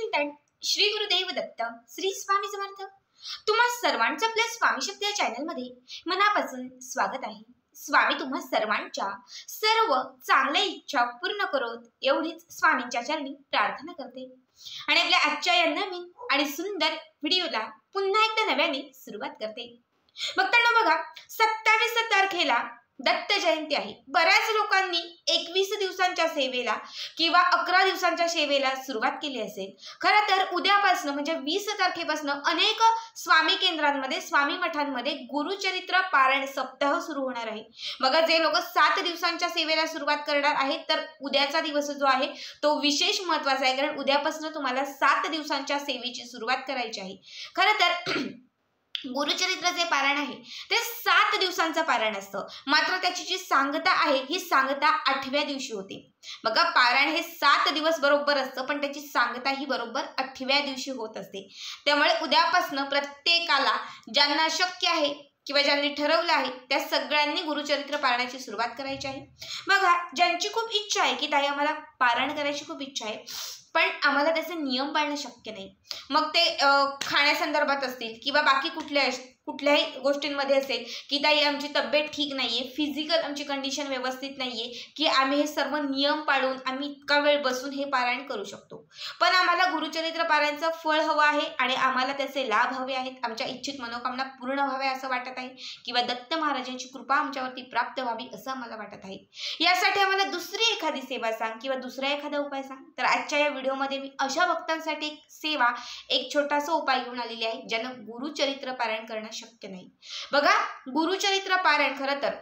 चिंतन श्री गुरुदेव दत्त श्री स्वामी समर्थ। तुम्हा सर्वांचं आपल्या स्वामी शक्ती या चॅनल मध्ये मनापासून स्वागत आहे। स्वामी तुम्हा सर्वांच्या सर्व चांगल्या इच्छा पूर्ण करोत एवढीच स्वामींच्या चरणी प्रार्थना करते आणि आपल्या आजच्या या नवीन आणि सुंदर व्हिडिओला पुन्हा एकदा नव्याने सुरुवात करते। बघताना बघा 27 तारखेला दत्त जयंती आहे। बऱ्याच लोकांनी 21 दिवसांच्या सेवेला किंवा 11 दिवसांच्या सेवेला सुरुवात केली असेल। खरं तर उद्यापासून म्हणजे 20 तारखेपासून अनेक स्वामी केंद्रांमध्ये स्वामी मठांमध्ये गुरुचरित्र पारायण सप्ताह सुरू होणार आहे। बघा जे लोक 7 दिवसांच्या सेवेला सुरुवात करणार आहेत तर उद्याचा दिवस जो आहे तो विशेष महत्त्वाचा आहे, कारण उद्यापासून तुम्हाला 7 दिवसांच्या सेवेची सुरुवात करायची आहे। खरं तर गुरुचरित्र जे पारायण आहे ते 7 दिवसांचं पारायण असतं, मात्र त्याची जी सांगता आहे ही सांगता 8व्या दिवशी होते। बघा पारायण हे 7 दिवस बरोबर असतं, पण त्याची सांगता ही बरोबर 8व्या दिवशी होत असते। त्यामुळे उद्यापासून प्रत्येकाला ज्यांना शक्य आहे किंवा ज्यांनी ठरवलं आहे त्या सगळ्यांनी गुरुचरित्र पारायणाची सुरुवात करायची आहे। बघा ज्यांची खूप इच्छा आहे की ताई आम्हाला पारायण करायची खूप इच्छा आहे पण आम्हाला त्याचे नियम पाळणं शक्य नाही, मग ते खाण्यासंदर्भात असतील किंवा बाकी कुठल्याही गोष्टींमध्ये असेल की ताई आमची तब्येत ठीक नाहीये, फिजिकल आमची कंडिशन व्यवस्थित नाहीये की आम्ही हे सर्व नियम पाळून आम्ही इतका वेळ बसून हे पारायण करू शकतो, पण आम्हाला गुरुचरित्र पारायणाचं फळ हवं आहे आणि आम्हाला त्याचे लाभ हवे आहेत, आमच्या इच्छित मनोकामना पूर्ण व्हाव्या असं वाटत आहे किंवा दत्त महाराजांची कृपा आमच्यावरती प्राप्त व्हावी असं आम्हाला वाटत आहे। यासाठी आम्हाला दुसरी एखादी सेवा सांग किंवा दुसरा एखादा उपाय सांग। तर आजच्या या व्हिडिओमध्ये मी अशा भक्तांसाठी एक सेवा, एक छोटासा उपाय घेऊन आलेली आहे ज्यांना गुरुचरित्र पारायण करणं शक्य नाही। बघा गुरुचरित्र पारायण खरं तर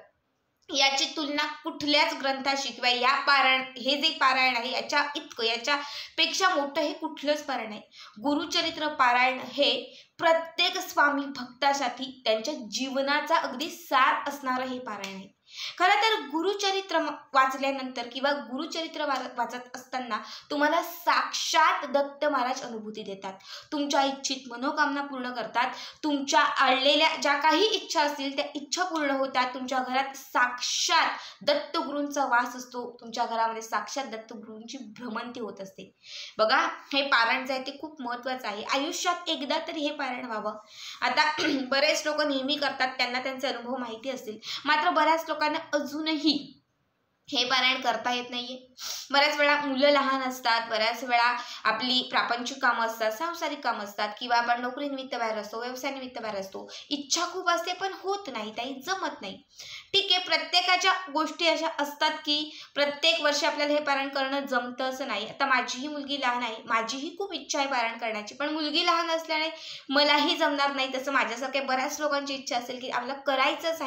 याची तुलना कुठल्याच ग्रंथाशी किंवा या पारायण हे जे पारायण आहे याच्या इतकं याच्यापेक्षा मोठं हे कुठलंच पारायण आहे। गुरुचरित्र पारायण हे प्रत्येक स्वामी भक्तासाठी त्यांच्या जीवनाचा अगदी सार असणारं हे पारायण आहे। खरं तर गुरुचरित्र वाचल्यानंतर किंवा गुरुचरित्र वाचत असताना तुम्हाला साक्षात दत्त महाराज अनुभूती देतात, तुमच्या इच्छित मनोकामना पूर्ण करतात, तुमच्या आळलेल्या ज्या काही इच्छा असतील त्या इच्छा पूर्ण होतात, तुमच्या घरात साक्षात दत्तगुरूंचा वास असतो, तुमच्या घरामध्ये साक्षात दत्तगुरूंची भ्रमंती होत असते। बघा हे पारायण जे आहे ते खूप महत्त्वाचं आहे, आयुष्यात एकदा तरी हे पारायण व्हावं। आता बरेच लोक नेहमी करतात, त्यांना त्यांचे अनुभव माहिती असतील, मात्र बऱ्याच लोकांना अजूनही हे पारायण करता येत नाहीये। बऱ्याच वेळा मुलं लहान असतात, बऱ्याच वेळा आपली प्रापंचिक कामं असतात, सांसारिक कामं असतात किंवा आपण नोकरीनिमित्त बाहेर असतो, व्यवसायानिमित्त बाहेर असतो, इच्छा खूप असते पण होत नाही, ताई जमत नाही। ठीक आहे, प्रत्येकाच्या गोष्टी अशा असतात की प्रत्येक वर्षी आपल्याला हे पारायण करणं जमतं असं नाही। आता माझीही मुलगी लहान आहे, माझीही खूप इच्छा आहे पारायण करण्याची, पण मुलगी लहान असल्याने मलाही जमणार नाही। तसं माझ्यासारख्या बऱ्याच लोकांची इच्छा असेल की आम्हाला करायचंच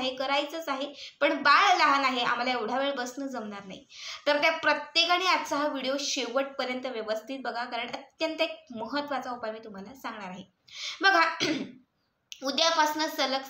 आहे पण बाळ लहान आहे, आम्हाला एवढा वेळ बसणं जमणार नाही। तर त्या प्रत्येकाने आजचा हा व्हिडिओ शेवटपर्यंत व्यवस्थित बघा, कारण अत्यंत एक महत्त्वाचा उपाय मी तुम्हाला सांगणार आहे। बघा उद्यापासून सलग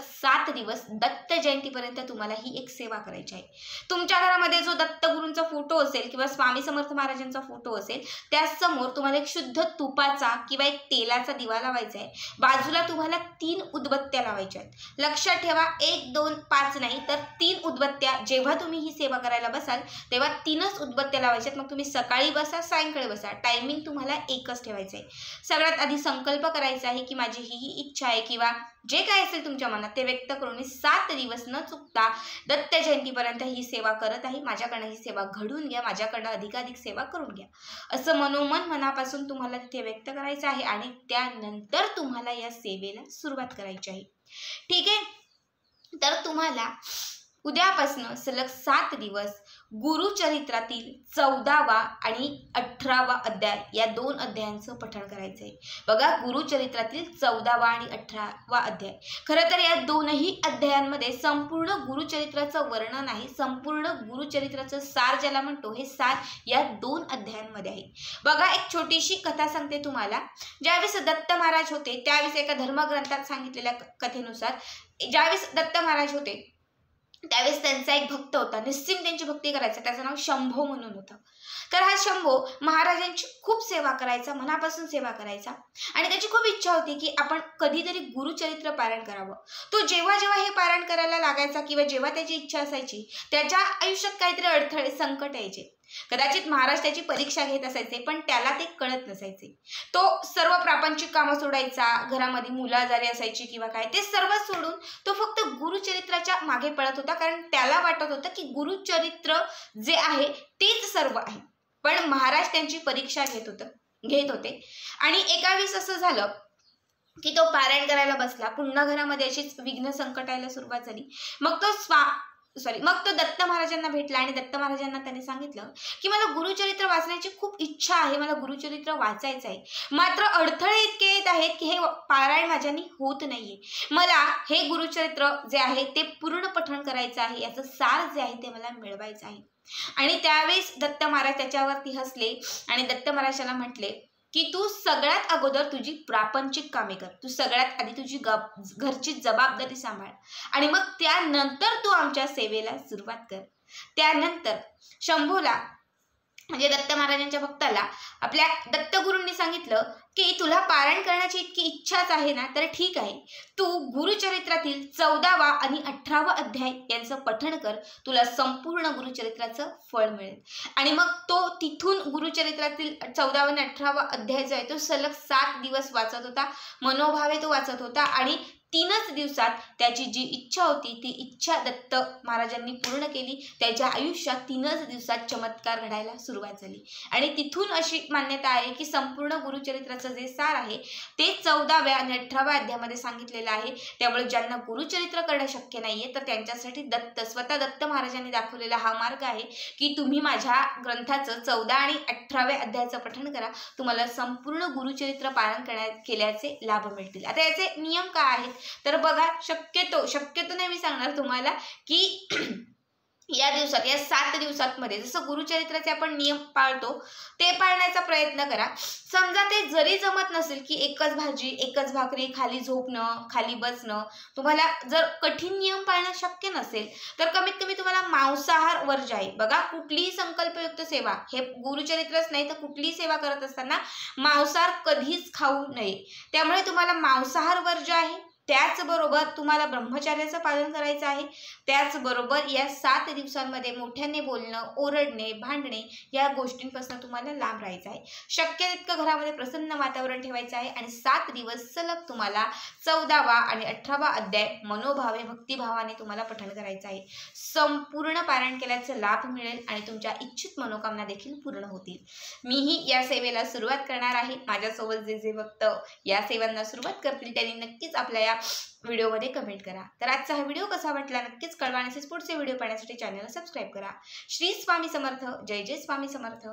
7 दिवस दत्त जयंतीपर्यंत तुम्हाला ही एक सेवा करायची आहे। तुमच्या घरामध्ये जो दत्तगुरूंचा फोटो असेल किंवा स्वामी समर्थ महाराजांचा फोटो असेल त्यासमोर तुम्हाला एक शुद्ध तुपाचा किंवा एक तेलाचा दिवा लावायचा आहे। बाजूला तुम्हाला 3 उदबत्त्या लावायच्या आहेत। लक्षात ठेवा 1, 2, 5 नाही तर 3 उदबत्त्या। जेव्हा तुम्ही ही सेवा करायला बसाल तेव्हा 3च उदबत्त्या लावायच्यात। मग तुम्ही सकाळी बसा, सायंकाळी बसा, टायमिंग तुम्हाला एकच ठेवायचं आहे। सगळ्यात आधी संकल्प करायचा आहे की माझी ही इच्छा आहे किंवा जे काय असेल तुमच्या मनात ते व्यक्त करून मी 7 दिवस न चुकता दत्त जयंतीपर्यंत ही सेवा करत आहे, माझ्याकडनं ही सेवा घडून घ्या, माझ्याकडनं अधिकाधिक सेवा करून घ्या असं मनोमन मनापासून तुम्हाला तिथे व्यक्त करायचं आहे आणि त्यानंतर तुम्हाला या सेवेला सुरुवात करायची आहे। ठीक आहे, तर तुम्हाला उद्यापासून सलग 7 दिवस गुरुचरित्रातील 14वा आणि 18वा अध्याय या 2 अध्यायांचं पठण करायचं आहे। बघा गुरुचरित्रातील 14वा आणि 18वा अध्याय, खरं तर या दोनही अध्यायांमध्ये संपूर्ण गुरुचरित्राचं वर्णन आहे, संपूर्ण गुरुचरित्राचं सार ज्याला म्हणतो हे सार या 2 अध्यायांमध्ये आहे। बघा एक छोटीशी कथा सांगते तुम्हाला। ज्यावेळेस दत्त महाराज होते त्यावेळेस एका धर्मग्रंथात सांगितलेल्या कथेनुसार ज्यावेळेस दत्त महाराज होते त्यावेळेस त्यांचा एक भक्त होता, निस्सिम त्यांची भक्ती करायचा, त्याचं नाव शंभो म्हणून होतं। तर हा शंभो महाराजांची खूप सेवा करायचा, मनापासून सेवा करायचा आणि त्याची खूप इच्छा होती की आपण कधीतरी गुरुचरित्र पारायण करावं। तो जेव्हा जेव्हा हे पारायण करायला लागायचा किंवा जेव्हा त्याची इच्छा असायची त्याच्या आयुष्यात काहीतरी अडथळे संकट यायचे। कदाचित महाराज त्याची परीक्षा घेत असायचे, पण त्याला ते कळत नसायचे. तो सर्व प्रापंचिक कामं सोडायचा, घरामध्ये मुलं आजारी असायची किंवा काय, ते सर्व सोडून तो फक्त गुरुचरित्राच्या मागे पळत होता. कारण त्याला वाटत होतं की गुरुचरित्र जे आहे तेच सर्व आहे. पण महाराज त्यांची परीक्षा घेत होते. आणि एका वेळेस असं झालं की तो पारायण करायला बसला. पुन्हा घरामध्ये अशीच विघ्न संकट यायला सुरुवात झाली. मग तो दत्त महाराजांना भेटला आणि दत्त महाराजांना त्याने सांगितलं की मला गुरुचरित्र वाचण्याची खूप इच्छा आहे, मला गुरुचरित्र वाचायचं आहे, मात्र अडथळे इतके येत आहेत की हे पारायण माझ्याने होत नाहीये. मला हे गुरुचरित्र जे आहे ते पूर्ण पठण करायचं आहे, याचं सार जे आहे ते मला मिळवायचं आहे. आणि त्यावेळेस दत्त महाराज त्याच्यावरती हसले आणि दत्त महाराजांना म्हटले की तू सगळ्यात अगोदर तुझी प्रापंचिक कामे कर, तू सगळ्यात आधी तुझी घरची जबाबदारी सांभाळ आणि मग त्यानंतर तू आमच्या सेवेला सुरुवात कर. त्यानंतर शंभूला म्हणजे दत्त महाराजांच्या भक्ताला आपल्या दत्तगुरूंनी सांगितलं की तुला पारायण करण्याची इतकी इच्छाच आहे ना, तर ठीक आहे, तू गुरुचरित्रातील 14वा आणि 18वा अध्याय यांचं पठण कर, तुला संपूर्ण गुरुचरित्राचं फळ मिळेल. आणि मग तो तिथून गुरुचरित्रातील 14वा आणि 18वा अध्याय जो आहे तो सलग 7 दिवस वाचत होता, मनोभावे तो वाचत होता. आणि 3च दिवसात त्याची जी इच्छा होती ती इच्छा दत्त महाराजांनी पूर्ण केली. त्याच्या आयुष्यात 3च दिवसात चमत्कार घडायला सुरुवात झाली. आणि तिथून अशी मान्यता आहे की संपूर्ण गुरुचरित्राचं जे सार आहे ते 14व्या आणि 18व्या अध्यायामध्ये सांगितलेलं आहे. त्यामुळे ज्यांना गुरुचरित्र करणं शक्य नाहीये तर त्यांच्यासाठी स्वतः दत्त महाराजांनी दाखवलेला हा मार्ग आहे की तुम्ही माझ्या ग्रंथाचं 14 आणि 18व्या अध्यायाचं पठण करा, तुम्हाला संपूर्ण गुरुचरित्र पारायण केल्याचे लाभ मिळतील. आता याचे नियम काय आहेत तर बघा, शक्यतो नाही मी सांगणार तुम्हाला की या 7 दिवसांमध्ये जसं गुरुचरित्राचे आपण नियम पाळतो ते पाळण्याचा प्रयत्न करा. समजा ते जरी जमत नसेल की एकच भाजी एकच भाकरी, खाली झोपणं, खाली बसणं, तुम्हाला जर कठीण नियम पाळणं शक्य नसेल तर कमीत कमी तुम्हाला मांसाहार वर्ज्य आहे. बघा, कुठलीही संकल्पयुक्त सेवा, हे गुरुचरित्रच नाही तर कुठलीही सेवा करत असताना मांसाहार कधीच खाऊ नये. त्यामुळे तुम्हाला मांसाहार वर्ज्य आहे. त्याचबरोबर तुम्हाला ब्रह्मचर्याचं पालन करायचं आहे. त्याचबरोबर या 7 दिवसांमध्ये मोठ्याने बोलणं, ओरडणे, भांडणे या गोष्टींपासून तुम्हाला लांब राहायचं आहे. शक्य तितकं घरामध्ये प्रसन्न वातावरण ठेवायचं आहे. आणि 7 दिवस सलग तुम्हाला 14वा आणि 18वा अध्याय मनोभावे भक्तिभावाने तुम्हाला पठण करायचं आहे. संपूर्ण पारायण केल्याचा लाभ मिळेल आणि तुमच्या इच्छित मनोकामना देखील पूर्ण होतील. मीही या सेवेला सुरुवात करणार आहे. माझ्यासोबत जे भक्त या सेवांना सुरुवात करतील त्यांनी नक्कीच आपल्या व्हिडिओमध्ये कमेंट करा. तर आजचा हा व्हिडिओ कसा वाटला नक्कीच कळवा आणि पुढचे व्हिडिओ पाहण्यासाठी चॅनलला सबस्क्राईब करा. श्री स्वामी समर्थ. जय जय स्वामी समर्थ.